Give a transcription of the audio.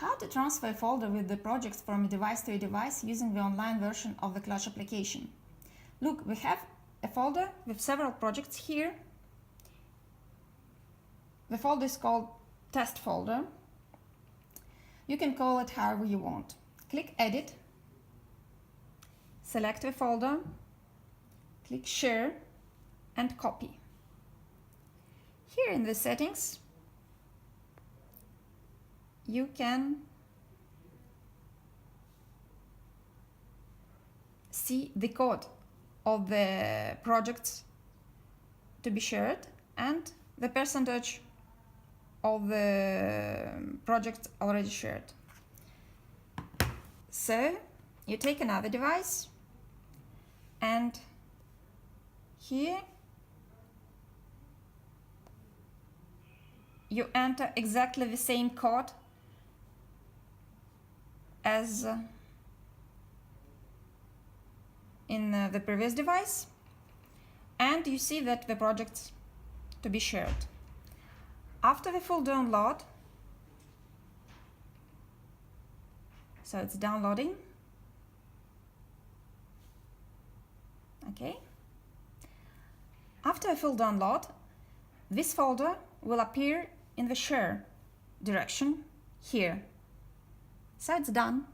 How to transfer a folder with the projects from a device to a device using the online version of the Kluch application. Look, we have a folder with several projects here. The folder is called test folder. You can call it however you want. Click Edit, select the folder, click Share and Copy. Here in the settings, you can see the code of the projects to be shared and the percentage of the projects already shared. So you take another device and here you enter exactly the same code as in the previous device, and you see that the projects to be shared. After the full download, so it's downloading, okay. After a full download, this folder will appear in the share direction here. So it's done.